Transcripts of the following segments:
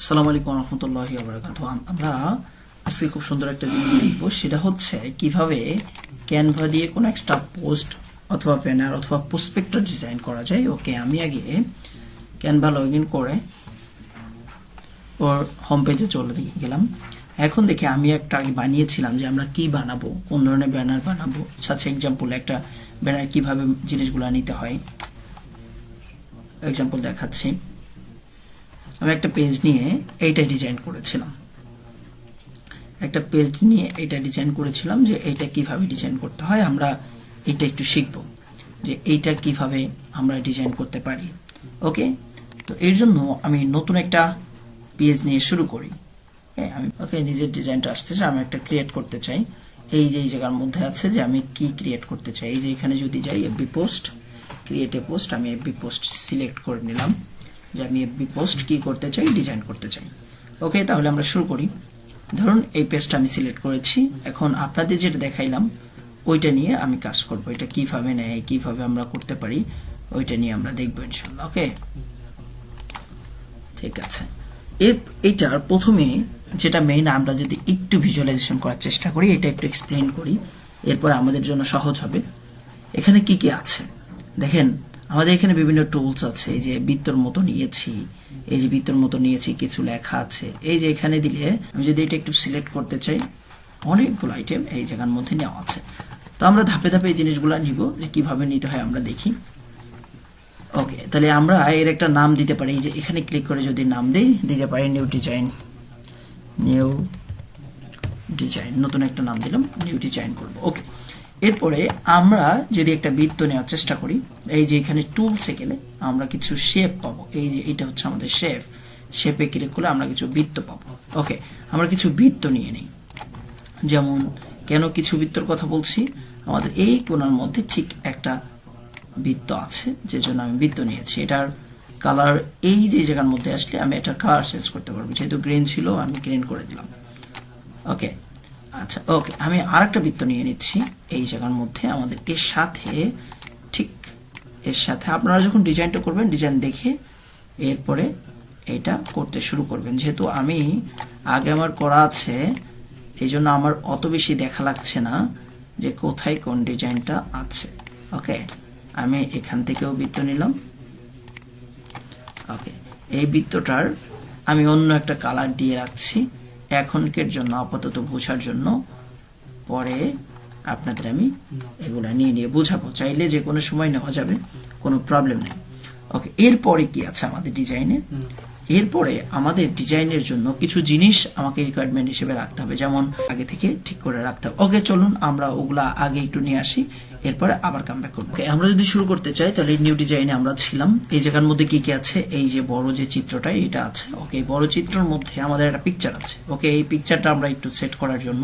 আসসালামু আলাইকুম রহমতুল্লাহি ওয়া বারাকাতুহু। আমরা আজকে খুব সুন্দর একটা জিনিস দেখবো, সেটা হচ্ছে কিভাবে ক্যানভা দিয়ে কোনো একটা পোস্ট অথবা ব্যানার অথবা প্রসপেক্টর ডিজাইন করা যায়। ওকে, আমি আগে ক্যানভা লগ ইন করে ওর হোম পেজে চলে গেলাম। এখন দেখে আমি একটা আগে বানিয়েছিলাম যে আমরা কি বানাবো, কোন ধরনের ব্যানার বানাবো। সাথে এক্সাম্পল একটা ব্যানার কিভাবে জিনিসগুলো নিতে হয় এক্সাম্পল দেখাচ্ছি। আমি একটা পেজ নিয়ে এইটা ডিজাইন করেছিলাম, যে এইটা কিভাবে ডিজাইন করতে হয়। আমরা এটা একটু শিখবো যে এইটা কিভাবে আমরা ডিজাইন করতে পারি। ওকে, তো এর জন্য আমি নতুন একটা পেজ নিয়ে শুরু করি। আমি নিজের ডিজাইনটা আসতেছে, আমি একটা ক্রিয়েট করতে চাই। এই যে এই জায়গার মধ্যে আছে যে আমি কি ক্রিয়েট করতে চাই। এই যে এখানে যদি যাই FB post, create a post, আমি এফবি পোস্ট সিলেক্ট করে নিলাম যে আমি এফবি পোস্ট কি করতে চাই, ডিজাইন করতে চাই। ওকে, তাহলে আমরা শুরু করি। ধরুন এই পেজটা আমি সিলেক্ট করেছি। এখন আপনাদের যেটা দেখাইলাম ওইটা নিয়ে আমি কাজ করব। এটা কিভাবে নেয়, কিভাবে আমরা করতে পারি, ওইটা নিয়ে আমরা দেখবো ইনশাআল্লাহ। ওকে, ঠিক আছে। এইটার প্রথমে যেটা মেইন, আমরা যদি একটু ভিজুয়ালাইজেশন করার চেষ্টা করি, এটা একটু এক্সপ্লেইন করি, এরপর আমাদের জন্য সহজ হবে। এখানে কি কি আছে দেখেন, আমাদের এখানে বিভিন্ন টুলস আছে। এই যে বৃত্তর মতো নিয়েছি, এই যে বৃত্তর মতো নিয়েছি, কিছু লেখা আছে। এই যে এখানে দিলে আমি যদি এটা একটু সিলেক্ট করতে চাই, অনেকগুলো আইটেম এই জায়গার মধ্যে নেওয়া আছে। তো আমরা ধাপে ধাপে এই জিনিসগুলো নিব, যে কিভাবে নিতে হয় আমরা দেখি। ওকে, তাহলে আমরা এর একটা নাম দিতে পারি। এই যে এখানে ক্লিক করে যদি নাম দিতে পারি নিউ ডিজাইন, নতুন একটা নাম দিলাম, নিউ ডিজাইন করব। ওকে, এরপরে আমরা যদি একটা বৃত্ত নেওয়ার চেষ্টা করি, এই যে এখানে টুলসে গেলে আমরা কিছু শেপ পাবো। এই যে এটা হচ্ছে আমাদের শেপে ক্লিক করলে আমরা কিছু বৃত্ত পাবো। ওকে, আমরা কিছু বৃত্ত নিয়ে নিই। যেমন কেন কিছু বৃত্তর কথা বলছি, আমাদের এই কোণার মধ্যে ঠিক একটা বৃত্ত আছে, যে জন্য আমি বৃত্ত নিয়েছি। এটার কালার এই যে জায়গার মধ্যে আসলে আমি এটার কালার চেঞ্জ করতে পারবো। যেহেতু গ্রিন ছিল আমি গ্রিন করে দিলাম। ওকে, আচ্ছা। ওকে, আমি আরেকটা বৃত্ত নিয়ে নিচ্ছি এই জায়গার মধ্যে। আমাদের এর সাথে আপনারা যখন ডিজাইনটা করবেন, ডিজাইন দেখে এরপরে এটা করতে শুরু করবেন। যেহেতু আমি আগে আমার করা আছে, এই জন্য আমার অত বেশি দেখা লাগছে না যে কোথায় কোন ডিজাইনটা আছে। ওকে, আমি এখান থেকেও বৃত্ত নিলাম। ওকে, এই বৃত্তটার আমি অন্য একটা কালার দিয়ে রাখছি এখনকার জন্য, আপাতত বোঝার জন্য। পরে আপনাদের আমি এগুলা নিয়ে বোঝাবো, চাইলে যে কোনো সময় নেওয়া যাবে, কোনো প্রবলেম নেই। ওকে, এরপরে কি আছে আমাদের ডিজাইনে? এরপরে আমাদের ডিজাইনের জন্য কিছু জিনিস আমাকে রিকোয়ারমেন্ট হিসেবে রাখতে হবে, যেমন আগে থেকে ঠিক করে রাখতে হবে। ওকে, চলুন আমরা ওগুলা আগে একটু নিয়ে আসি, এরপরে আবার কামব্যাক করবো। আমরা যদি শুরু করতে চাই, তাহলে নিউ ডিজাইনে আমরা ছিলাম। এই জায়গার মধ্যে কি কি আছে? এই যে বড় যে চিত্রটা, এটা আছে। ওকে, বড় চিত্রের মধ্যে আমাদের একটা পিকচার আছে। ওকে, এই পিকচারটা আমরা একটু সেট করার জন্য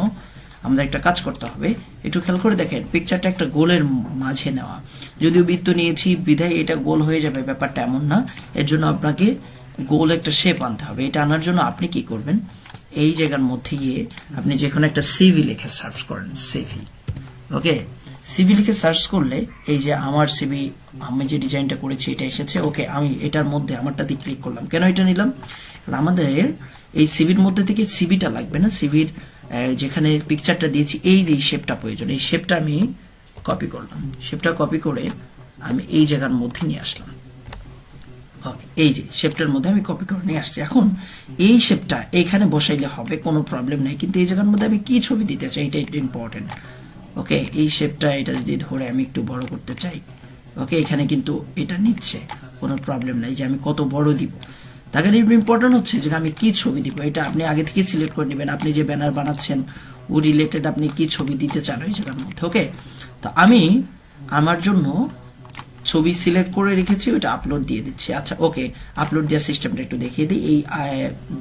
আমাদের একটা কাজ করতে হবে। একটু খেয়াল করে দেখেন, পিকচারটা একটা গোলের মাঝে নেওয়া। যদিও বৃত্ত নিয়েছি বিধায় এটা গোল হয়ে যাবে, ব্যাপারটা এমন না। এর জন্য আপনাকে গোল একটা শেপ আনতে হবে। এটা আনার জন্য আপনি কি করবেন, এই জায়গার মধ্যে গিয়ে আপনি যে কোনো একটা সিভি লিখে সার্চ করেন, সিভি। ওকে, সিভি লিখে সার্চ করলে এই যে আমার সিভি, আমি যে ডিজাইনটা করেছি এটা এসেছে। ওকে, আমি এটার মধ্যে আমারটাতে ক্লিক করলাম। কেন এটা নিলাম? আমাদের এই সিভির মধ্যে থেকে সিভিটা লাগবে না, সিভির যেখানে পিকচারটা দিয়েছি এই যে শেপটা প্রয়োজন, এই শেপটা আমি কপি করলাম। শেপটা কপি করে আমি এই জায়গার মধ্যে নিয়ে আসলাম। ওকে, এই যে শেপটার মধ্যে আমি কপি করে নিয়ে আসছি। এখন এই শেপটা এখানে বসাইলে হবে, কোনো প্রবলেম নেই। কিন্তু এই জায়গার মধ্যে আমি কি ছবি দিতে চাই, এটা একটু ইম্পর্টেন্ট। ওকে, এই শেপটা এটা যদি ধরে আমি একটু বড় করতে চাই, ওকে, এখানে কিন্তু এটা নিচ্ছে, কোনো প্রবলেম নাই যে আমি কত বড় দিব। তাকে ইম্পর্টেন্ট হচ্ছে যে আমি কি ছবি দিব, এটা আপনি আগে থেকে সিলেক্ট করে নেবেন। আপনি যে ব্যানার বানাচ্ছেন ও রিলেটেড আপনি কি ছবি দিতে চান ওই জায়গার মধ্যে। ওকে, তো আমি আমার জন্য ছবি সিলেক্ট করে রেখেছি, ওটা আপলোড দিয়ে দিচ্ছি। আচ্ছা, ওকে, আপলোড দেওয়ার সিস্টেমটা একটু দেখিয়ে দিই। এই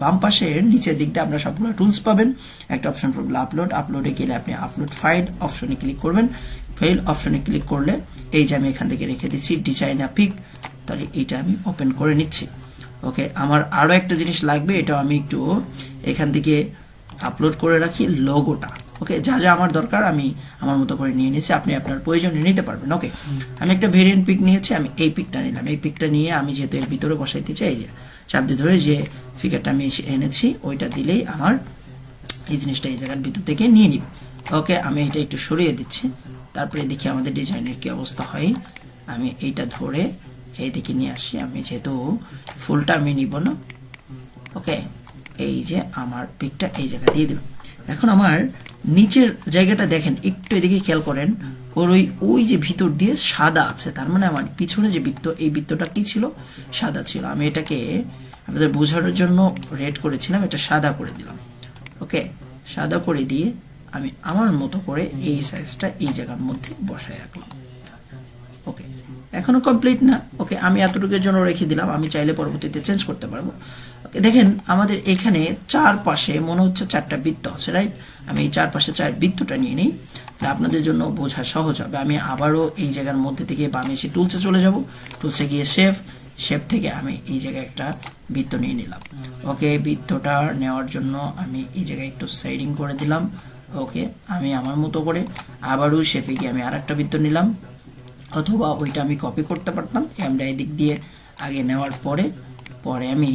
বাম পাশের নিচের দিকটা আপনারা সবগুলো টুলস পাবেন। একটা অপশন পড়বে আপলোড। আপলোডে গেলে আপনি আপলোড ফাইল অপশনে ক্লিক করবেন। ফাইল অপশনে ক্লিক করলে এই যে আমি এখান থেকে রেখে দিচ্ছি ডিজাইনার পিক, তাহলে এইটা আমি ওপেন করে নিচ্ছি। ওকে, আমার আরো একটা জিনিস লাগবে, এটাও আমি একটু এখান থেকে আপলোড করে রাখি, লোগোটা। ওকে, যা যা আমার দরকার আমি আমার মতো করে নিয়ে নিয়েছি, আপনি আপনার প্রয়োজনে নিতে পারবেন। ওকে, আমি একটা ভেরিয়েন্ট পিক নিয়েছি, আমি এই পিকটা নিলাম। এই পিকটা নিয়ে আমি যেহেতু এর ভিতরে বসাইতে চাই, চাপ দিয়ে ধরে যে ফিগারটা আমি এনেছি ওইটা দিলেই আমার এই জিনিসটা এই জায়গার ভিতর থেকে নিয়ে নিব। ওকে, আমি এটা একটু সরিয়ে দিচ্ছি, তারপরে দেখি আমাদের ডিজাইনের কি অবস্থা হয়। আমি এইটা ধরে এইদিকে নিয়ে আসি, আমি যেহেতু ফুলটা আমি নিব না। ওকে, এই যে আমার পিকটা এই জায়গা দিয়ে দিলাম। এখন আমার নিচের জায়গাটা দেখেন, একটু এদিকে খেয়াল করেন, ওর ওই যে ভিতর দিয়ে সাদা আছে, তার মানে আমার পিছনে যে বৃত্ত, এই বৃত্তটা কি ছিল, সাদা ছিল। আমি এটাকে আপনাদের বোঝানোর জন্য রেড করেছিলাম, এটা সাদা করে দিলাম। ওকে, সাদা করে দিয়ে আমি আমার মতো করে এই সাইজটা এই জায়গার মধ্যে বসায় রাখলাম। ওকে, এখনো কমপ্লিট না। ওকে, আমি এতটুকুর জন্য রেখে দিলাম, আমি চাইলে পরবর্তীতে চেঞ্জ করতে পারবো। ওকে, দেখেন আমাদের এখানে চারপাশে মনে হচ্ছে 4টা বৃত্ত আছে, রাইট? আমি এই চারপাশে 4 বৃত্তটা নিয়ে নিই, আপনাদের জন্য বোঝা সহজ হবে। আমি আবারও এই জায়গার মধ্যে থেকে বামে এসে টুলসে চলে যাব, টুলসে গিয়ে শেপ থেকে আমি এই জায়গায় একটা বৃত্ত নিয়ে নিলাম। ওকে, বৃত্তটা নেওয়ার জন্য আমি এই জায়গায় একটু সাইডিং করে দিলাম। ওকে, আমি আমার মতো করে আবারও শেপে গিয়ে আমি আরেকটা বৃত্ত নিলাম, অথবা ওইটা আমি কপি করতে পারতাম। আমরা এদিক দিয়ে আগে নেওয়ার পরে আমি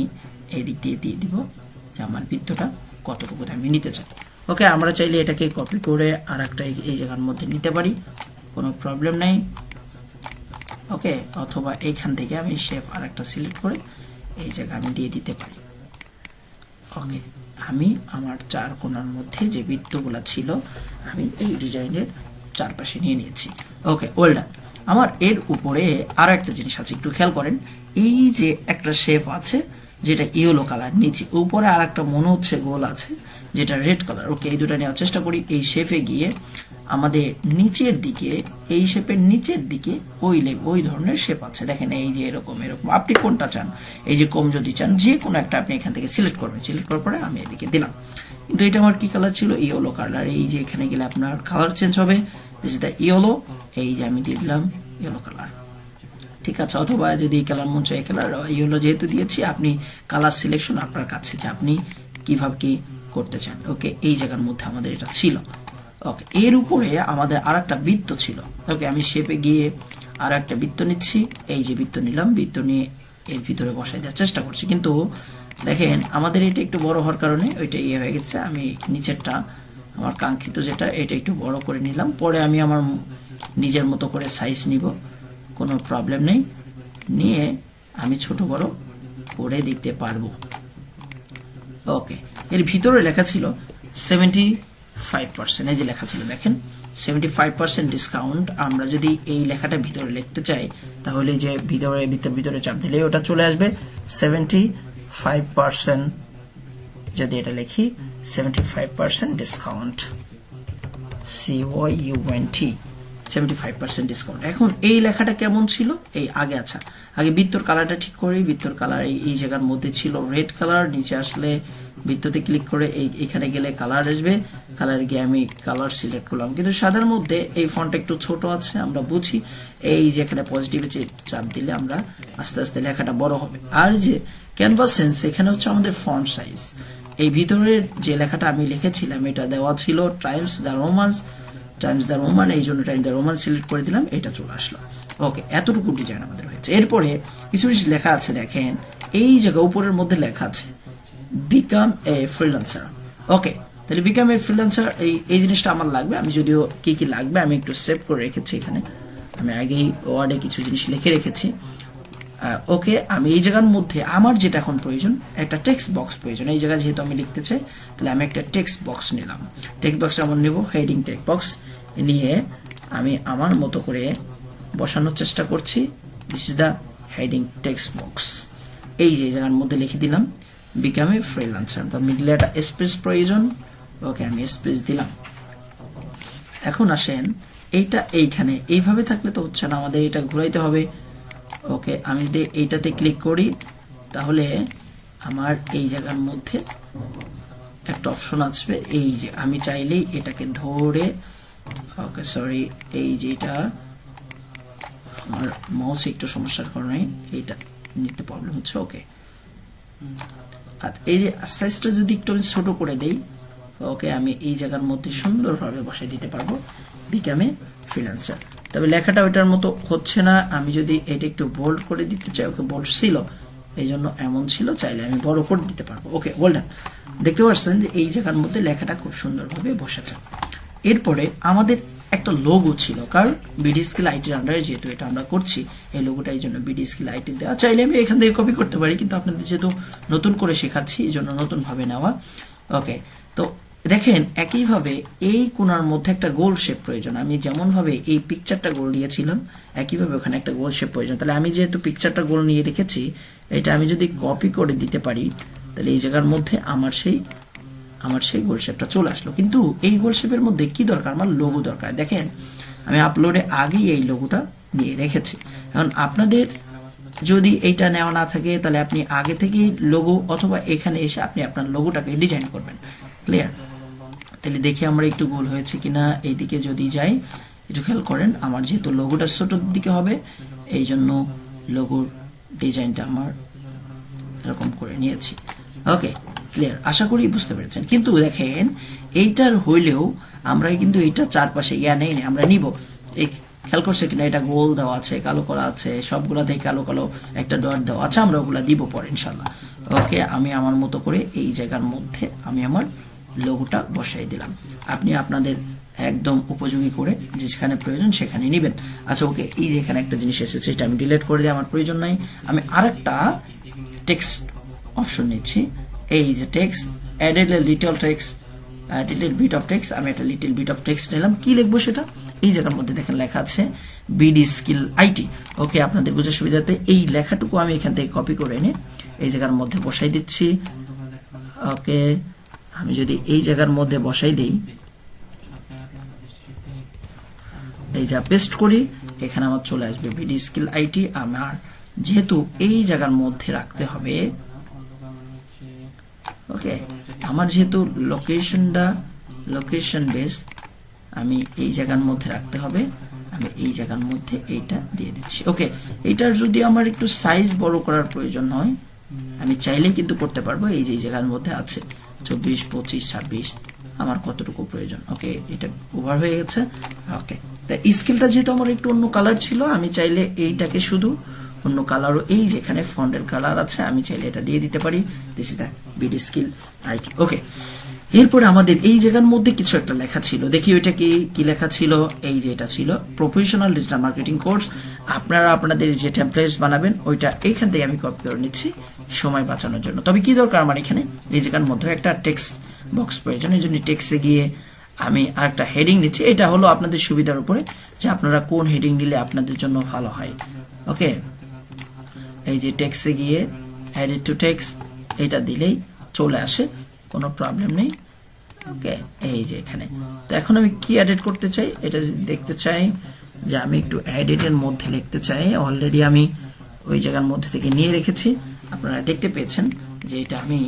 এই দিক দিয়ে দিয়ে দিব যে আমার বৃত্তটা কতটুকু আমি নিতে চাই। ওকে, আমরা চাইলে এটাকে কপি করে আর একটা এই জায়গার মধ্যে নিতে পারি, কোনো প্রবলেম নাই। ওকে, অথবা এইখান থেকে আমি শেপ আর একটা সিলেক্ট করে এই জায়গা আমি দিয়ে দিতে পারি। ওকে, আমি আমার 4 কোণার মধ্যে যে বৃত্তগুলো ছিল আমি এই ডিজাইনের চারপাশে নিয়ে নিয়েছি। ওকে, ওয়েল ডান। আমার এর উপরে আর একটা জিনিস আছে, একটু খেয়াল করেন। এই যে একটা শেপ আছে যেটা ইয়েলো কালার, নিচে উপরে আর একটা মনে হচ্ছে গোল আছে যেটা রেড কালার। ওকে, এই দুটো নেওয়ার চেষ্টা করি। এই শেপে গিয়ে আমাদের নিচের দিকে, এই শেপের নিচের দিকে ওই ধরনের শেপ আছে, দেখেন এই যে এরকম এরকম। আপনি কোনটা চান, এই যে কম যদি চান, যে কোনো একটা আপনি এখান থেকে সিলেক্ট করবেন। সিলেক্ট করার পরে আমি এদিকে দিলাম, কিন্তু এটা আমার কি কালার ছিল, ইয়েলো কালার। এই যে এখানে গেলে আপনার কালার চেঞ্জ হবে, দিস ইজ দ্য ইয়েলো। এই যে আমি দিয়ে দিলাম ইয়েলো কালার, ঠিক আছে। অথবা যদি কালার মন চাই, কালার ইয়েলো যেহেতু দিয়েছি, আপনি কালার সিলেকশন আপনার কাছে যে আপনি কিভাবে কি করতে চান। ওকে, এই জায়গার মধ্যে আমাদের এটা ছিল। ওকে, এর উপরে আমাদের আর একটা বৃত্ত ছিল। ওকে, আমি শেপে গিয়ে আর একটা বৃত্ত নিচ্ছি, এই যে বৃত্ত নিলাম, বৃত্ত নিয়ে এর ভিতরে বসাই দেওয়ার চেষ্টা করছি, কিন্তু দেখেন আমাদের এটা একটু বড় হওয়ার কারণে ওইটা ইয়ে হয়ে গেছে। আমি নিচেরটা আমার কাঙ্ক্ষিত যেটা, এটা একটু বড় করে নিলাম, পরে আমি আমার নিজের মতো করে সাইজ নিব, কোনো প্রবলেম নেই, নিয়ে আমি ছোট বড় করে দিতে পারবো। ওকে, এর ভিতরে লেখা ছিল 75%, এই যে লেখা ছিল দেখেন 75% ডিসকাউন্ট। আমরা যদি এই লেখাটা ভিতরে লিখতে চাই, তাহলে যে ভিতরে চাপ দিলে ওটা চলে আসবে 75%। যদি এটা লিখি 75% ডিসকাউন্ট, COUNT, 75% ডিসকাউন্ট। এখন এই লেখাটা কেমন ছিল, এই আগে, আচ্ছা আগে বৃত্তর কালারটা ঠিক করি। বৃত্তর কালার এই জায়গার মধ্যে ছিল রেড কালার, নিচে আসলে বৃত্ততে ক্লিক করে এখানে গেলে কালার আসবে, কালার গিয়ে আমি কালার সিলেক্ট করলাম। কিন্তু সাদার মধ্যে এই ফন্টটা একটু ছোট আছে, আমরা বুঝি। এই যেখানে পজিটিভে চাপ দিলে আমরা আস্তে আস্তে লেখাটা বড় হবে। আর যে ক্যানভাস সেন্স, এখানে হচ্ছে আমাদের ফন্ট সাইজ। এই ভিতরের যে লেখাটা আমি লিখেছিলাম এটা দেওয়া ছিল টাইমস দ্য রোমান, এই জন্য টাইমস দ্য রোমান সিলেক্ট করে দিলাম, এটা চলে আসলো। ওকে, এতটুকু ডিজাইন আমাদের হয়েছে। এরপরে কিছু কিছু লেখা আছে, দেখেন এই জায়গা উপরের মধ্যে লেখা আছে বিকাম এ ফ্রিল্যান্সার। ওকে, তাহলে বিকাম এ ফ্রিল্যান্সার, এই জিনিসটা আমার লাগবে। আমি যদিও কি কি লাগবে আমি একটু সেভ করে রেখেছি, এখানে আমি আগেই ওয়ার্ডে কিছু জিনিস লিখে রেখেছি। ওকে, আমি এই জায়গার মধ্যে আমার যেটা এখন প্রয়োজন, একটা টেক্সট বক্স প্রয়োজন। এই জায়গায় যেহেতু আমি লিখতে চাই, তাহলে আমি একটা টেক্সট বক্স নিলাম। টেক্সট বক্স যেমন নেব, হেডিং টেক্সট বক্স নিয়ে আমি আমার মতো করে বসানোর চেষ্টা করছি। This is the heading text box. এই যে জায়গার মধ্যে লিখে দিলাম বিকাম এ ফ্রিল্যান্সার, তো মিডলে একটা স্পেস প্রয়োজন। ওকে, আমি স্পেস দিলাম। এখন আসেন, এইটা এইখানে এইভাবে থাকলে তো হচ্ছে না, আমাদের এটা ঘুরাইতে হবে। ওকে, আমি যদি এইটাতে ক্লিক করি, তাহলে আমার এই জায়গার মধ্যে একটা অপশন আসবে, এই যে আমি চাইলেই এটাকে ধরে, ওকে সরি, এই যে এটা আমার মাউসে একটু সমস্যার কারণে এইটা নিতে প্রবলেম হচ্ছে। ওকে, আর এই সাইজটা যদি একটু আমি ছোট করে দেই, ওকে, আমি এই জায়গার মধ্যে সুন্দরভাবে বসাই দিতে পারবো বিকাম এ ফ্রিল্যান্সার। তবে লেখাটা ওইটার মতো হচ্ছে না, আমি যদি এটা একটু বোল্ড করে দিতে চাই, ওকে বোল্ড ছিল, এই জন্য এমন ছিল, চাইলে আমি বড় করে দিতে পারবো। ওকে, ওয়েল ডান। দেখতে পাচ্ছেন যে এই জায়গার মধ্যে লেখাটা খুব সুন্দরভাবে বসেছে। এরপরে আমাদের একটা লোগো ছিল, কারণ বিডি স্কিল আইটির আন্ডারে যেহেতু এটা আমরা করছি, এই লোগোটা এই জন্য বিডি স্কিল আইটি দেওয়া। চাইলে আমি এখান থেকে কপি করতে পারি, কিন্তু আপনাদের যেহেতু নতুন করে শেখাচ্ছি এই জন্য নতুনভাবে নেওয়া। ওকে, তো দেখেন একইভাবে এই কোণার মধ্যে একটা গোল শেপ প্রয়োজন। আমি যেমনভাবে এই পিকচারটা গোল নিয়েছিলাম, একইভাবে ওখানে একটা গোল শেপ প্রয়োজন। তাহলে আমি যেহেতু পিকচারটা গোল নিয়ে রেখেছি, এটা আমি যদি কপি করে দিতে পারি, তাহলে এই জায়গার মধ্যে আমার সেই গোল শেপটা চলে আসলো। কিন্তু এই গোল শেপের মধ্যে কি দরকার? আমার লোগো দরকার। দেখেন আমি আপলোডে আগেই এই লোগোটা নিয়ে রেখেছি। এখন আপনাদের যদি এইটা নেওয়া না থাকে, তাহলে আপনি আগে থেকেই লোগো অথবা এখানে এসে আপনি আপনার লোগোটাকে ডিজাইন করবেন। ক্লিয়ার? তাহলে দেখি আমরা একটু গোল হয়েছে কিনা। এইদিকে যদি যাই, একটু খেয়াল করেন, আমার যেহেতু লোগোটা ছোটোর দিকে হবে, এই জন্য লোগোর ডিজাইনটা আমার এরকম করে নিয়েছি। ওকে, ক্লিয়ার? আশা করি বুঝতে পেরেছেন। কিন্তু দেখেন এইটার হইলেও আমরা কিন্তু এইটা চারপাশে নেই, আমরা নিব। এই খেয়াল করছে কিনা, এটা গোল দেওয়া আছে, কালো করা আছে, সবগুলাতেই কালো কালো একটা ডট দেওয়া আছে, আমরা ওগুলা দিব পরে ইনশাল্লাহ। ওকে, আমি আমার মতো করে এই জায়গার মধ্যে আমি আমার লোগোটা বসাই দিলাম। আপনি আপনাদের একদম উপযোগী করে যেখানে প্রয়োজন সেখানে নেবেন। আচ্ছা, ওকে, এই যে এখানে একটা জিনিস এসেছে, এটা আমি ডিলিট করে দিই, আমার প্রয়োজন নাই। আমি আরেকটা টেক্সট অপশন নিচ্ছি। এই যে text, added little text, little bit of text. আমি একটা লিটল বিট অফ টেক্সট নিলাম। কি লিখবো সেটা? এই জায়গার মধ্যে দেখেন লেখা আছে বিডি স্কিল আইটি। ওকে, আপনাদের বোঝার সুবিধাতে এই লেখাটুকু আমি এখান থেকে কপি করে এনে এই জায়গার মধ্যে বসাই দিচ্ছি। ওকে, আমি যদি এই জায়গার মধ্যে বসাই দিই, এই যা পেস্ট করি, এখানে আমার চলে আসবে বিডি স্কিল আইটি। আমার যেহেতু এই জায়গার মধ্যে রাখতে হবে, ওকে, আমার যেহেতু লোকেশন বেস, আমি এই জায়গার মধ্যে রাখতে হবে, আমি এই জায়গার মধ্যে এইটা দিয়ে দিচ্ছি। ওকে, এইটার যদি আমার একটু সাইজ বড় করার প্রয়োজন হয়, আমি চাইলেই কিন্তু করতে পারবো। এই যে জায়গার মধ্যে আছে 24, 25, 26, আমার কতটুকু প্রয়োজন। ওকে, এটা ওভার হয়ে গেছে। ওকে, তা স্কেলটা যেহেতু আমার একটু অন্য কালার ছিল, আমি চাইলে এইটাকে শুধু অন্য কালারও, এই যেখানে ফন্টের কালার আছে, আমি চাইলে এটা দিয়ে দিতে পারি। This is the BD skill IT. Okay, এরপরে আমাদের এই জায়গার মধ্যে কিছু একটা লেখা ছিল, দেখি ওইটা কি লেখা ছিল। এই যে এটা ছিল প্রফেশনাল ডিজিটাল মার্কেটিং কোর্স। আপনারা আপনাদের যে টেমপ্লেটস বানাবেন ওইটা এইখান থেকে আমি কপি করে নিচ্ছি সময় বাঁচানোর জন্য। তবে কি দরকার আমার এখানে এই জায়গার মধ্যে একটা টেক্সট বক্স প্রয়োজন। এই জন্য টেক্সটে গিয়ে আমি আরেকটা হেডিং নিচ্ছি। এটা হলো আপনাদের সুবিধার উপরে যে আপনারা কোন হেডিং নিলে আপনাদের জন্য ভালো হয়। ওকে, এই যে টেক্সটে গিয়ে এডিট টু টেক্সট এটা দিলেই চলে আসে, কোনো প্রবলেম নেই। ওকে, এই যে এখানে তো এখন আমি কি এডিট করতে চাই, এটা দেখতে চাই যে আমি একটু এডিটের মধ্যে লিখতে চাই। অলরেডি আমি ওই জায়গার মধ্যে থেকে নিয়ে রেখেছি, আপনারা দেখতে পেয়েছেন যে এটা আমি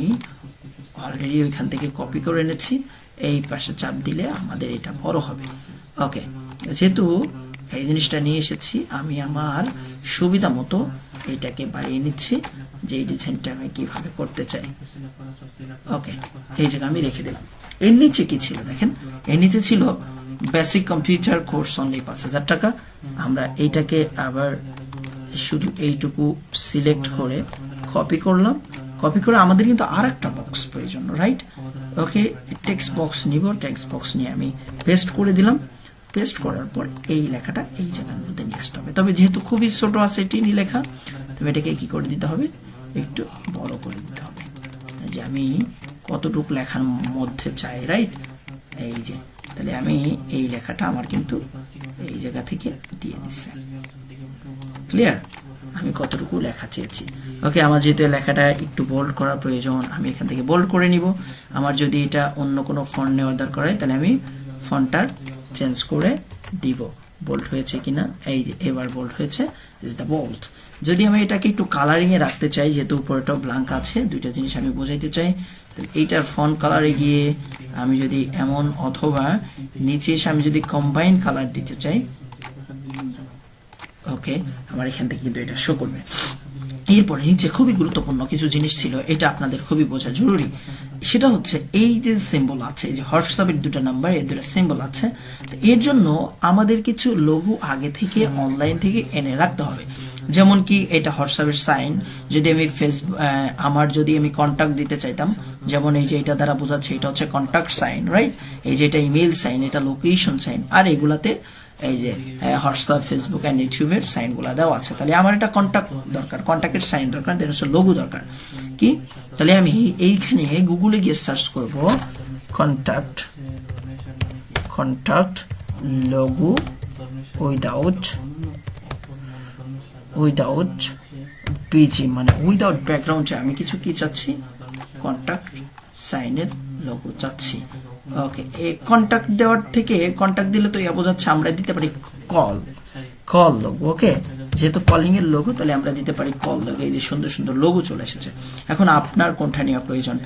অলরেডি ওইখান থেকে কপি করে এনেছি। এই পাশে চাপ দিলে আমাদের এটা বড় হবে। ওকে, যেহেতু এই জিনিসটা নিয়ে এসেছি, আমি আমার সুবিধা মতো এটাকে বাড়িয়ে নিচ্ছি যে এই ডিজাইনটা আমি কিভাবে করতে চাই। ওকে, এই জায়গা আমি রেখে দিলাম। এর নিচে কি ছিল দেখেন, এর নিচে ছিল বেসিক কম্পিউটার কোর্স অনলি 5,000 টাকা। আমরা এইটাকে আবার শুধু এইটুকু সিলেক্ট করে কপি করলাম। কপি করে আমাদের কিন্তু আর একটা বক্স প্রয়োজন, রাইট? ওকে, টেক্সট বক্স নিব, টেক্সট বক্স নিয়ে আমি পেস্ট করে দিলাম। পেস্ট করার পর এই লেখাটা এই জায়গার মধ্যে নিয়ে আসতে হবে। তবে যেহেতু খুবই ছোট আছে টিনি লেখা, তবে এটাকে কি করে দিতে হবে, একটু বড় করে দিতে হবে, যে আমি কতটুকু লেখার মধ্যে চাই, রাইট? এই যে, তাহলে আমি এই লেখাটা আমার কিন্তু এই জায়গা থেকে দিয়ে দিচ্ছে। ক্লিয়ার? আমি কতটুকু লেখা চেয়েছি। ওকে, আমার যেহেতু লেখাটা একটু বোল্ড করার প্রয়োজন, আমি এখান থেকে বোল্ড করে নিব। আমার যদি এটা অন্য কোনো ফন্ট নেওয়ার দরকার হয়, তাহলে আমি ফন্টটা চেঞ্জ করে দিব। বোল্ড হয়েছে কিনা, এই যে এবার বোল্ড হয়েছে, ইজ দ্য বোল্ড। যদি আমি এটাকে একটু কালারিং এ রাখতে চাই, যেহেতু উপরেটাও ব্ল্যাঙ্ক আছে, দুইটা জিনিস আমি বোঝাইতে চাই, এইটার ফন্ট কালারে গিয়ে আমি যদি এমন, অথবা নিচে এসে আমি যদি কম্বাইন কালার দিতে চাই, ওকে, আমার এখান থেকে কিন্তু এটা শো করবে। এরপরে নিচে খুবই গুরুত্বপূর্ণ কিছু জিনিস ছিল, এটা আপনাদের খুবই বোঝা জরুরি। সেটা হচ্ছে এই যে সিম্বল আছে, এই যে হোয়াটসঅ্যাপের দুটো নাম্বার, এর দুটো সিম্বল আছে, এর জন্য আমাদের কিছু লোগো আগে থেকে অনলাইন থেকে এনে রাখতে হবে। যেমন কি এটা হোয়াটসঅ্যাপের সাইন, যদি আমি ফেসবুক আমার যদি আমি কন্ট্যাক্ট দিতে চাইতাম, যেমন এই যে এটা দ্বারা বোঝাচ্ছে এটা হচ্ছে কন্ট্যাক্ট সাইন, রাইট? এই যে এটা ইমেল সাইন, এটা লোকেশন সাইন, আর এগুলাতে এই যে হোয়াটসঅ্যাপ, ফেসবুক এন্ড ইউটিউবের সাইনগুলো দেওয়া আছে। তাহলে আমার এটা কন্ট্যাক্ট দরকার, কন্ট্যাক্টের সাইন দরকার, দেন হচ্ছে লোগো দরকার। কি তাহলে আমি এইখানে গুগলে গিয়ে সার্চ করব কন্ট্যাক্ট লোগো উইদাউট পিজি, মানে উইদাউট ব্যাকগ্রাউন্ডে আমি কিছু কি চাচ্ছি, কন্ট্যাক্ট সাইনের লোগো চাচ্ছি। ওকে, এই কন্ট্যাক্ট দেওয়ার থেকে, কন্ট্যাক্ট দিলে তো বোঝাচ্ছে আমরা দিতে পারি কল লোগো। ওকে, যেহেতু কলিং এর লোগো, তাহলে আমরা দিতে পারি কল লোগো। এই যে সুন্দর সুন্দর লোগো চলে এসেছে। এখন আপনার কোনটা নেওয়া প্রয়োজন?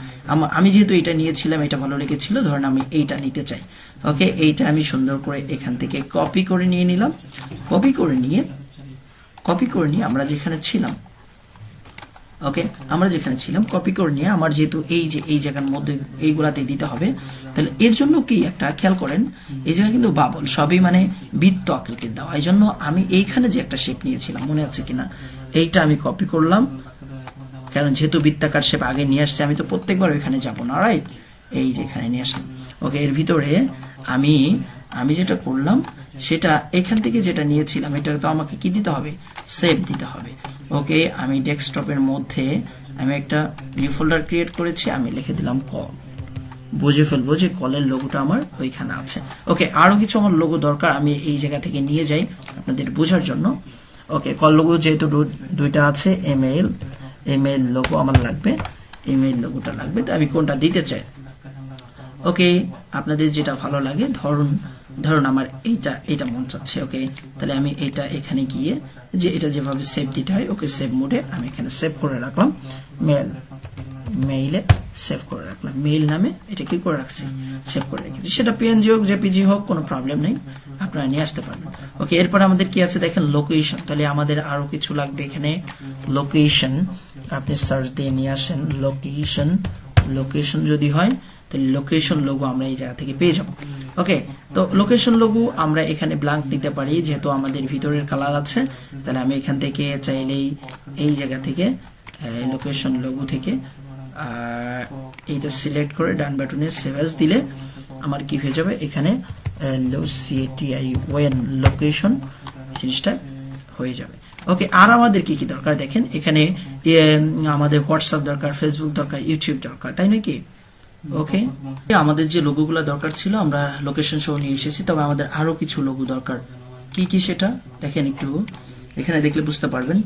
আমি যেহেতু এটা নিয়েছিলাম, এটা ভালো লেগেছিল, ধরেন আমি এইটা নিতে চাই। ওকে, এইটা আমি সুন্দর করে এখান থেকে কপি করে নিয়ে নিলাম। কপি করে নিয়ে আমরা যেখানে ছিলাম, ওকে, আমরা যেখানে ছিলাম কপি করে নিয়ে আমার যেহেতু এই যে এই জায়গার মধ্যে এইগুলাতে দিতে হবে, তাহলে এর জন্য কি একটা খেয়াল করেন, এই জায়গায় কিন্তু বাবল, সবই মানে বৃত্ত আকৃতির দেওয়া। এই জন্য আমি এইখানে যে একটা শেপ নিয়েছিলাম, মনে আছে কিনা, এইটা আমি কপি করলাম, কারণ যেহেতু বৃত্তাকার শেপ আগে নিয়ে আসছে, আমি তো প্রত্যেকবার ওইখানে যাবো না, রাইট? এই যে এখানে নিয়ে আসলাম। ওকে, এর ভিতরে আমি যেটা করলাম, সেটা এখান থেকে যেটা নিয়েছিলাম, এটা তো আমাকে কি দিতে হবে, সেভ দিতে হবে। ওকে, আমি ডেস্কটপের মধ্যে আমি একটা নিউ ফোল্ডার ক্রিয়েট করেছি, আমি লিখে দিলাম কল। বুঝে ফেলবো যে কলের লোগোটা আমার ওইখানে আছে। ওকে, আরো কিছু আমার লোগো দরকার, আমি এই জায়গা থেকে নিয়ে যাই আপনাদের বোঝার জন্য। ওকে, কল লোগো যেহেতু দুইটা আছে, ইমেল লোগো আমার লাগবে, ইমেল লোগোটা লাগবে, তো আমি কোনটা দিতে চাই। ওকে, আপনাদের যেটা ভালো লাগে, ধরুন আমার এইটা মন চাচ্ছে। ওকে, তাহলে আমি এটা এখানে গিয়ে যে এটা যেভাবে সেভ দিতে হয়, ওকে, সেভ মোডে আমি এখানে সেভ করে রাখলাম, মেইলে সেভ করে রাখলাম, মেইল নামে এটা কি করে রাখছি, সেভ করে রেখেছি। সেটা পিএনজি হোক, জেপিজি হোক, কোনো প্রবলেম নেই, আপনারা নিয়ে আসতে পারবেন। ওকে, এরপর আমাদের কি আছে দেখেন, লোকেশন। তাহলে আমাদের আরো কিছু লাগবে এখানে, লোকেশন। আপনি সার্চ দিয়ে নিয়ে আসেন লোকেশন যদি হয়, তাহলে লোকেশন লোগো আমরা এই জায়গা থেকে পেয়ে যাব। ওকে, তো লোকেশন লোগো আমরা এখানে ব্ল্যাঙ্ক নিতে পারি, যেহেতু আমাদের ভিতরের কালার আছে। তাহলে আমি এখান থেকে চাইলেই এই জায়গা থেকে লোকেশন লোগো থেকে এইটা সিলেক্ট করে ডান বাটনে সেভ অ্যাজ দিলে আমার কি হয়ে যাবে, এখানে লোকেশন জিনিসটা হয়ে যাবে। ওকে, আর আমাদের কি কি দরকার দেখেন, এখানে আমাদের হোয়াটসঅ্যাপ দরকার, ফেসবুক দরকার, ইউটিউব দরকার, তাই নাকি? ওকে, আমাদের যে লোগোগুলো দরকার ছিল আমরা লোকেশন সহ নিয়ে এসেছি, তবে আমাদের আরো কিছু লোগো দরকার। কি কি সেটা দেখেন, একটু এখানে দেখলে বুঝতে পারবেন।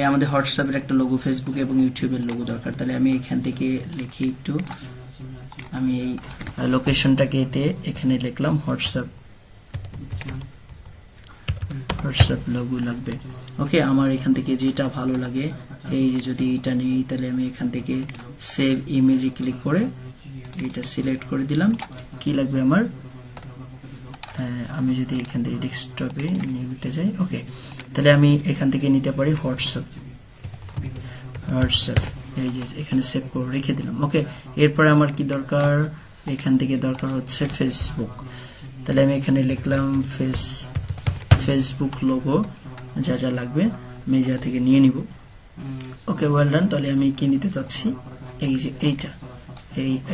আমাদের হোয়াটসঅ্যাপের একটা লোগো, ফেসবুক এবং ইউটিউবের লোগো দরকার। তাহলে আমি এখান থেকে লিখি, একটু আমি এই লোকেশনটা কেটে এখানে লিখলাম হোয়াটসঅ্যাপ লোগো লাগবে। ওকে, আমার এখান থেকে যেটা ভালো লাগে, এই যে যদি এটা নেই, তাহলে আমি এখান থেকে সেভ ইমেজে ক্লিক করে এটা সিলেক্ট করে দিলাম। কি লাগবে আমার, আমি যদি এখান থেকে ডেস্কটপে নিতে যাই, ওকে, তাহলে আমি এখান থেকে নিতে পারি হোয়াটসঅ্যাপ, এই যে এখানে সেভ করে রেখে দিলাম। ওকে, এরপরে আমার কি দরকার, এখান থেকে দরকার হচ্ছে ফেসবুক। তাহলে আমি এখানে লিখলাম ফেসবুক লোগো, যা যা লাগবে আমি এই জায়গা থেকে নিয়ে নিব। ওকে, ওয়েল ডান। তাহলে আমি কি নিতে চাচ্ছি, এই যে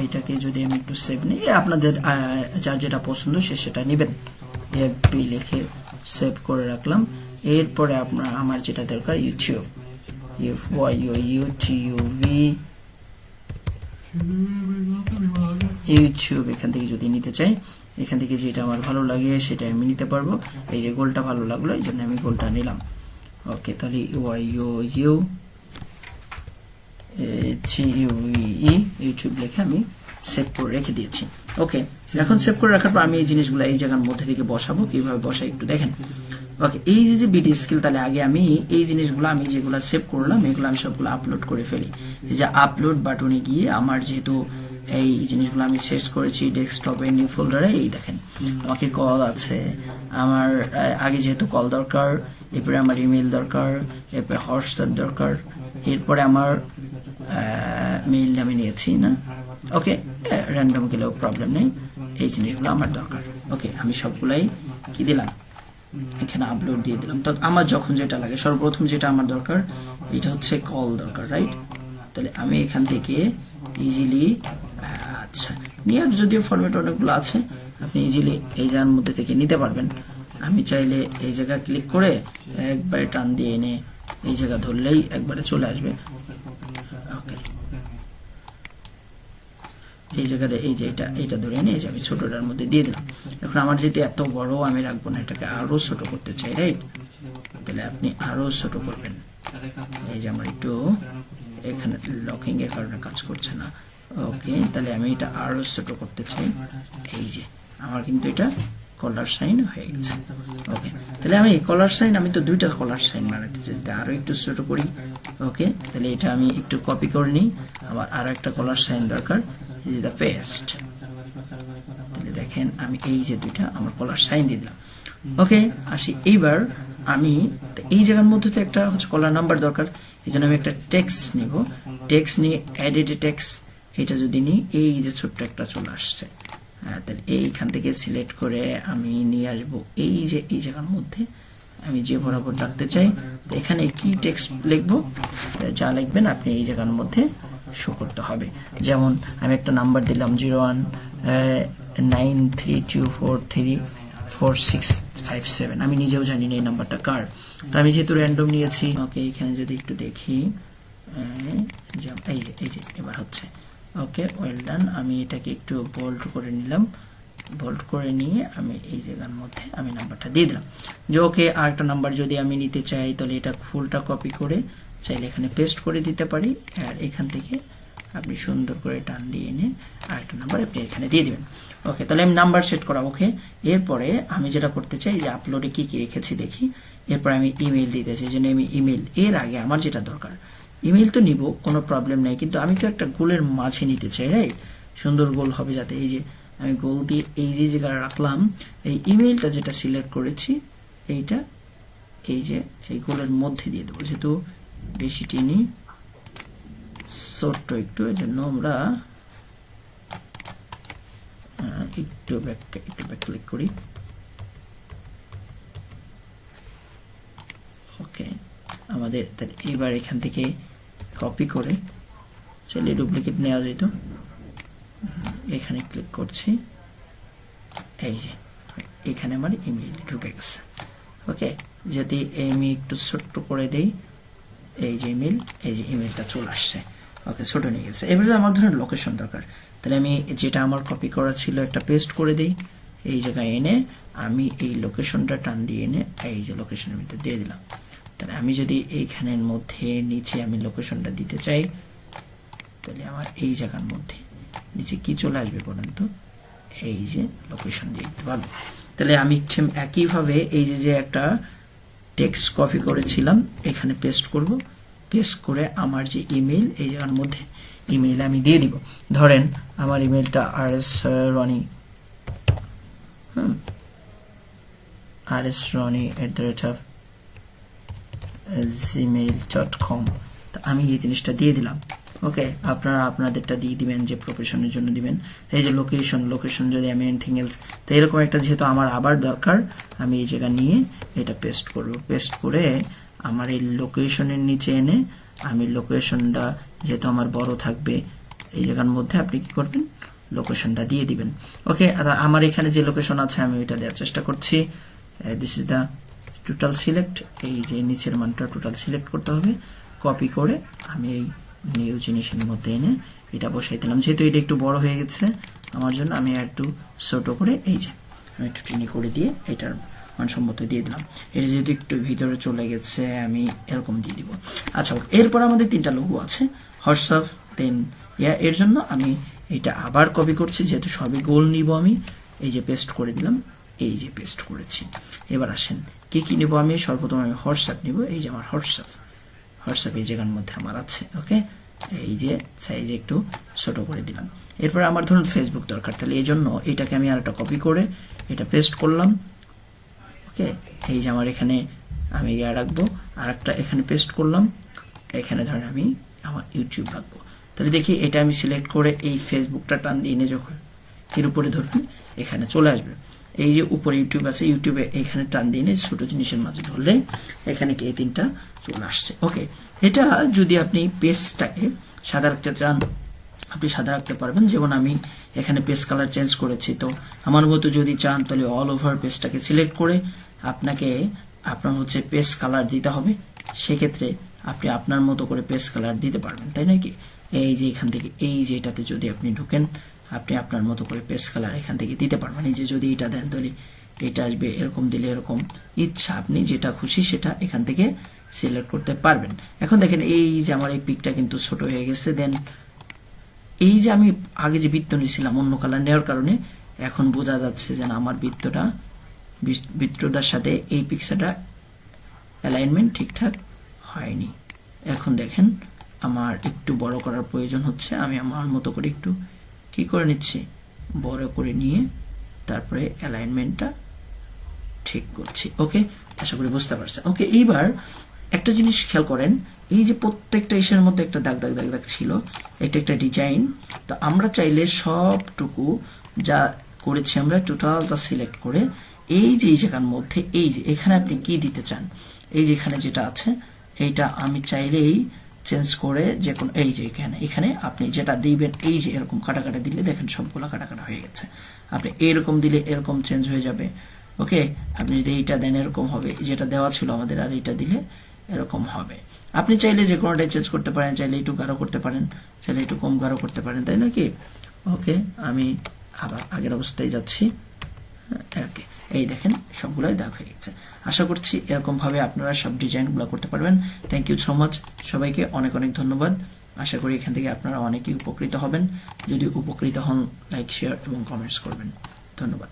এইটাকে যদি আমি একটু সেভ নিই, আপনাদের যার যেটা পছন্দ সেটা নেবেন। এফবি লিখে সেভ করে রাখলাম। এরপরে আমার যেটা দরকার, ইউটিউব, ইউটিউব এখান থেকে যদি নিতে চাই, এখান থেকে যেটা আমার ভালো লাগে সেটা আমি নিতে পারবো। এই যে গোলটা ভালো লাগলো, এই জন্য আমি গোলটা নিলাম। ওকে, তাহলে ইউটিউব লিখে আমি সেভ করে রেখে দিয়েছি। ওকে, এখন সেভ করে রাখার পর আমি এই জিনিসগুলো এই জায়গার মধ্যে থেকে বসাবো। কিভাবে বসাই একটু দেখেন। ওকে, এই যে বিডি স্কিল, তাহলে আগে আমি এই জিনিসগুলো আমি যেগুলো সেভ করলাম এগুলো আমি সবগুলো আপলোড করে ফেলি। এই যে আপলোড বাটনে গিয়ে আমার যেহেতু এই জিনিসগুলো আমি শেষ করেছি ডেস্কটপে নিউ ফোল্ডারে, এই দেখেন আমাকে কল আছে, আমার আগে যেহেতু কল দরকার, এরপরে আমার ইমেল দরকার, এরপরে হোয়াটসঅ্যাপ দরকার, এরপরে আমার মেইল আমি নিয়েছি না। ওকে, র্যান্ডম গেলেও প্রবলেম নেই, এই জিনিসগুলো আমার দরকার। ওকে, আমি সবগুলাই কি দিলাম, এখানে আপলোড দিয়ে দিলাম। তো আমার যখন যেটা লাগে, সর্বপ্রথম যেটা আমার দরকার এটা হচ্ছে কল দরকার, রাইট? তাহলে আমি এখান থেকে ইজিলি, আচ্ছা নিয়ার যদিও ফরম্যাট অনেকগুলো আছে, আপনি ইজিলি এই জায়গার মধ্যে থেকে নিতে পারবেন। আমি চাইলে এই জায়গা ক্লিক করে একবারে টান দিয়ে এনে এই জায়গা ধরলেই একবারে চলে আসবে। ওকে, এই জায়গাটা এই যে এটা ধরে এনে এই যে আমি ছোটটার মধ্যে দিয়ে দিলাম। এখন আমার যেহেতু এত বড় আমি রাখবো না, এটাকে আরো ছোট করতে চাই, রাইট? তাহলে আপনি আরো ছোট করবেন। এই যে আমার একটু এখানে লকিং এর কারণে কাজ করছে না। ওকে, তাহলে আমি এটা আরো ছোট করতে চাই। এই যে আমার কিন্তু এটা কলার সাইন হয়ে গেছে। ওকে, তাহলে আমি কলার সাইন, আমি তো দুইটা কলার সাইন বানাতে চাই, আরো একটু ছোট করি। ওকে, তাহলে এটা আমি একটু কপি করে নিই, আবার আরো একটা কলার সাইন দরকার, ইজ দ্য পেস্ট। তাহলে দেখেন আমি এই যে দুইটা আমার কলার সাইন দিয়ে দিলাম। ওকে, আসি এইবার আমি এই জায়গার মধ্যে তো একটা হচ্ছে কলার নাম্বার দরকার, এই জন্য আমি একটা টেক্সট নিব। টেক্সট নিয়ে এডিট টেক্সট, এটা যদি নিই এই যে ছোট্ট একটা চলে আসছে। তাহলে এইখান থেকে সিলেক্ট করে আমি নিয়ে আসবো এই যে এই জায়গার মধ্যে আমি যে বরাবর রাখতে চাই। এখানে কি টেক্সট লিখবো, যা লিখবেন আপনি এই জায়গার মধ্যে শো করতে হবে। যেমন আমি একটা নাম্বার দিলাম 019324345657। আমি নিজেও জানি না এই নাম্বারটা কার, তো আমি যেহেতু র্যান্ডম নিয়েছি। ওকে, এখানে যদি একটু দেখি, এই যে এবার হচ্ছে। ওকে, ওয়েল ডান। আমি এটাকে একটু বোল্ড করে নিলাম, বোল্ড করে নিয়ে আমি এই জায়গার মধ্যে আমি নাম্বারটা দিয়ে দিলাম। যে ওকে, আর একটা নাম্বার যদি আমি নিতে চাই তাহলে এটা ফুলটা কপি করে চাইলে এখানে পেস্ট করে দিতে পারি, আর এখান থেকে আপনি সুন্দর করে টান দিয়ে এনে আরেকটা নাম্বার আপনি এখানে দিয়ে দিবেন। ওকে, তাহলে আমি নাম্বার সেট করা। ওকে, এরপরে আমি যেটা করতে চাই যে আপলোডে কি কি রেখেছি দেখি। এরপর আমি ইমেল দিতে চাই, জন্য আমি ইমেল, এর আগে আমার যেটা দরকার ইমেল তো নিব, কোনো প্রবলেম নেই, কিন্তু আমি তো একটা গোলের মাঝে নিতে চাই, রাইট? সুন্দর গোল হবে যাতে, এই যে আমি গোল দিয়ে এই যে জায়গায় রাখলাম, এই ইমেলটা যেটা সিলেক্ট করেছি এইটা এই যে এই গোলের মধ্যে দিয়ে দেবো। যেহেতু বেশি টিনি ছোট্ট একটু, এর জন্য আমরা একটু ব্যাক ক্লিক করি। ওকে, আমাদের এবার এখান থেকে কপি করে চাইলে ডুপ্লিকেট নেওয়া যেত। এখানে ক্লিক করছি, এই যে এখানে আমার ইমেল ঢুকে গেছে। ওকে, যদি আমি একটু ছোট্ট করে দেই, এই যে ইমেল, এই যে ইমেলটা চলে আসছে। ওকে, ছোট নিয়ে গেছে। এবারে আমার ধরেন লোকেশন দরকার, তাহলে আমি যেটা আমার কপি করা ছিল একটা পেস্ট করে দেই, এই জায়গায় এনে আমি এই লোকেশনটা টান দিয়ে এনে এই যে লোকেশনের ভিতরে দিয়ে দিলাম। তাহলে আমি যদি এইখানের মধ্যে নিচে আমি লোকেশনটা দিতে চাই, তাহলে আমার এই জায়গার মধ্যে নিচে কি চলে আসবে বলেন তো, এই যে লোকেশন দিয়ে দিতে পারবো। তাহলে আমি একইভাবে এই যে একটা টেক্সট কপি করেছিলাম এখানে পেস্ট করব, পেস্ট করে আমার যে ইমেল এই জায়গার মধ্যে ইমেল আমি দিয়ে দিব। ধরেন আমার ইমেলটা rsroni@gmail.com, আমি এই জিনিসটা দিয়ে দিলাম। ওকে, আপনারা আপনাদেরটা দিয়ে দিবেন যে প্রফেশনের জন্য দিবেন। এই যে লোকেশন যদি আমি এনিথিং এলস, তো এরকম একটা যেহেতু আমার আবার দরকার, আমি এই জায়গা নিয়ে এটা পেস্ট করব। পেস্ট করে আমার এই লোকেশনের নিচে এনে আমি লোকেশনটা যেহেতু আমার বড় থাকবে এই জায়গার মধ্যে আপনি কি করবেন, লোকেশনটা দিয়ে দিবেন। ওকে, আমার এখানে যে লোকেশন আছে আমি এটা দেওয়ার চেষ্টা করছি। This is the total select, এই যে নিচের মানটা টোটাল সিলেক্ট করতে হবে। কপি করে আমি এই নিউ জিনিসের মধ্যে এনে এটা বসাই দিলাম। যেহেতু এটা একটু বড় হয়ে গেছে আমার জন্য, আমি একটু ছোট করে এই যে আমি একটু টিনি করে দিয়ে এটার মানসম্মত দিয়ে দিলাম। এটা যেহেতু একটু ভিতরে চলে গেছে আমি এরকম দিয়ে দিব। আচ্ছা, এরপর আমাদের তিনটা লোগো আছে, হোয়াটসঅ্যাপ, দেন এর জন্য আমি এটা আবার কপি করছি, যেহেতু সবই গোল নিব আমি, এই যে পেস্ট করে দিলাম, এই যে পেস্ট করেছি। এবার আসেন কি কি নিব আমি, সর্বপ্রথম আমি হোয়াটসঅ্যাপ নিব। এই যে আমার হোয়াটসঅ্যাপ এই জায়গার মধ্যে আমার আছে। ওকে, এই যে সাইজ একটু ছোট করে দিলাম। এরপর আমার ধরুন ফেসবুক দরকার, তাহলে এই জন্য এটাকে আমি আরেকটা কপি করে এটা পেস্ট করলাম। ওকে, এই যে আমার এখানে আমি রাখবো, আর একটা এখানে পেস্ট করলাম, এখানে ধরেন আমি আমার ইউটিউব রাখবো। তাহলে দেখি এটা আমি সিলেক্ট করে এই ফেসবুকটা টান দিয়ে যখন এর উপরে ধরবেন এখানে চলে আসবে। এই যে উপরে ইউটিউব আছে, ইউটিউবে এখানে টান দিয়ে ছোট জিনিসের মাঝে ধরলে এখানে কি এই 3টা চলে আসছে। ওকে, এটা যদি আপনি পেজটাকে সাদা রাখতে চান আপনি সাদা রাখতে পারবেন। যেমন আমি এখানে পেজ কালার চেঞ্জ করেছি, তো আমার মতো যদি চান তাহলে অল ওভার পেজটাকে সিলেক্ট করে আপনাকে আপনার হচ্ছে পেজ কালার দিতে হবে। সেক্ষেত্রে আপনি আপনার মতো করে পেজ কালার দিতে পারবেন, তাই নাকি? এই যে এখান থেকে এই যে এটাতে যদি আপনি ঢুকেন আপনি আপনার মতো করে পেজ কালার এখান থেকে দিতে পারবেন। এই যে যদি এটা দেন তাহলে এটা আসবে, এরকম দিলে এরকম, ইচ্ছা আপনি যেটা খুশি সেটা এখান থেকে সিলেক্ট করতে পারবেন। এখন দেখেন এই যে আমার এই পিকটা কিন্তু ছোট হয়ে গেছে। দেন এই যে আমি আগে যে বৃত্ত নিয়েছিলাম অন্য কালার নেওয়ার কারণে এখন বোঝা যাচ্ছে যে আমার বৃত্তটার সাথে এই পিকচারটা অ্যালাইনমেন্ট ঠিকঠাক হয়নি। এখন দেখেন আমার একটু বড় করার প্রয়োজন হচ্ছে, আমি আমার মতো করে একটু কি করে নিচ্ছি, বড় করে নিয়ে তারপরে অ্যালাইনমেন্টটা ঠিক করছি। ওকে, আশা করি বুঝতে পারছেন। ওকে, এইবার একটা জিনিস খেয়াল করেন, এই যে প্রত্যেকটা ইসের মধ্যে একটা দাগ দাগ দাগ দাগ ছিল, এটা একটা ডিজাইন। তো আমরা চাইলে সবটুকু যা করেছি আমরা টোটালটা সিলেক্ট করে এই যে এই জায়গার মধ্যে এই যে এখানে আপনি কি দিতে চান, এই যে এখানে যেটা আছে এইটা আমি চাইলেই চেঞ্জ করে যে কোনো এই যে এখানে আপনি যেটা দিবেন এই যে এরকম কাটা কাটা দিলে দেখেন সবগুলো কাটা কাটা হয়ে গেছে। আপনি এরকম দিলে এরকম চেঞ্জ হয়ে যাবে। ওকে, আপনি যদি এইটা দেন এরকম হবে, যেটা দেওয়া ছিল আমাদের, আর এইটা দিলে এরকম হবে। আপনি চাইলে যে কোনোটাই চেঞ্জ করতে পারেন, চাইলে একটু গাঢ় করতে পারেন, চাইলে একটু কম গাঢ় করতে পারেন, তাই নাকি? ওকে, আমি আবার আগের অবস্থায় যাচ্ছি। ওকে, এই দেখেন সবগুলোই দাগ হয়ে গেছে। আশা করছি এরকম ভাবে আপনারা সব ডিজাইনগুলো করতে পারবেন। থ্যাংক ইউ সো মাচ, সবাইকে অনেক অনেক ধন্যবাদ। আশা করি এখান থেকে আপনারা অনেকেই উপকৃত হবেন। যদি উপকৃত হন লাইক, শেয়ার এবং কমেন্টস করবেন। ধন্যবাদ।